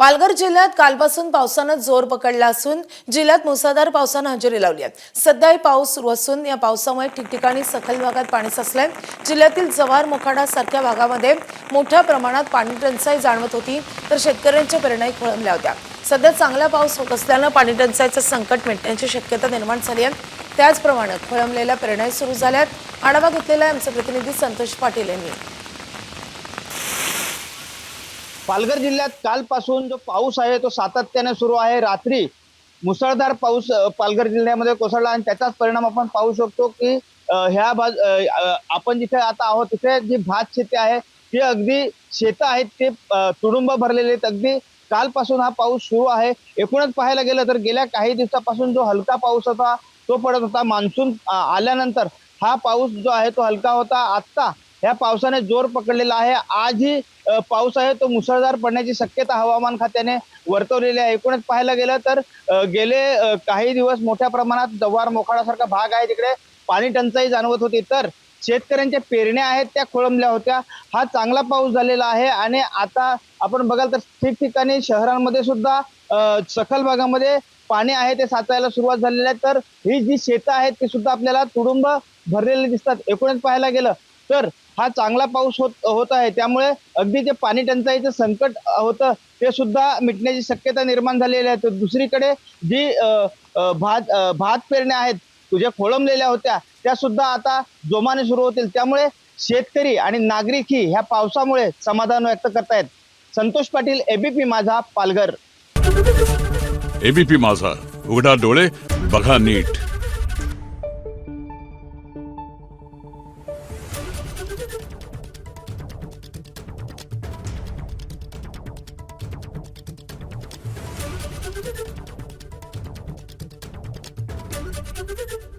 पालघर जिल्ह्यात कालपासून पावसाने जोर पकडला असून जिल्ह्यात मुसळधार पावसाने हजेरी लावली आहे। सध्याही पाऊस सुरू असून या पावसामुळे ठिकठिकाणी सखल भागात पाणी साचलंय। जिल्ह्यातील जव्हार मोखाडा सारख्या भागामध्ये मोठ्या प्रमाणात पाणी टंचाई जाणवत होती, तर शेतकऱ्यांच्या पेरण्या खोळंबल्या होत्या। सध्या चांगला पाऊस होत असल्याने पाणी टंचाईचे संकट मिटण्याची शक्यता निर्माण झाली आहे। त्याचप्रमाणे खोळंबलेल्या पेरण्या सुरू झाल्यात। आढावा घेतलेला आमचे प्रतिनिधी संतोष पाटील यांनी। पालघर जिल्ह्यात कालपासून जो पाऊस आहे तो सातत्याने सुरू आहे। रात्री मुसळधार पाऊस पालघर जिल्ह्यामध्ये कोसळला आणि त्याचाच परिणाम आपण पाहू शकतो की आपण जिथे आता आहोत तिथे जी भात शेती आहे ती अगदी शेतं आहेत ते तुडुंब भरलेले आहेत। अगदी कालपासून हा पाऊस सुरू आहे। एकूणच पाहायला गेलं तर गेल्या काही दिवसापासून जो हलका पाऊस होता तो पडत होता। मान्सून आल्यानंतर हा पाऊस जो आहे तो हलका होता। आता या पावसाने जोर पकडलेला आहे। आजही पाऊस आहे तो मुसळधार पडण्याची शक्यता हवामान खात्याने वर्तवलेली आहे। एकूणच पाहायला गेलं तर गेले काही दिवस मोठ्या प्रमाणात जव्हार मोखाडासारखा भाग आहे तिकडे पाणी टंचाई जाणवत होती, तर शेतकऱ्यांच्या पेरण्या आहेत त्या खोळंबल्या होत्या। हा चांगला पाऊस झालेला आहे आणि आता आपण बघाल तर ठिकठिकाणी शहरांमध्ये सुद्धा सखल भागामध्ये पाणी आहे ते साचायला सुरुवात झालेली आहे। तर ही जी शेतं आहेत ती सुद्धा आपल्याला तुडुंब भरलेली दिसतात। एकूणच पाहायला गेलं तर हा चांगला पाऊस होत आहे, त्यामुळे अगदी जे पाणी टंचाईचं संकट होतं ते सुद्धा मिटण्याची शक्यता निर्माण झालेली आहे। तर दुसरीकडे जी भात पेरण्या आहेत तुझ्या खोळंबलेल्या होत्या त्या सुद्धा आता जोमाने सुरू होतील, त्यामुळे शेतकरी आणि नागरिकही ह्या पावसामुळे समाधान व्यक्त करतायत। संतोष पाटील, एबीपी माझा, पालघर। एबीपी माझा, उघडा डोळे बघा नीट। Thank you.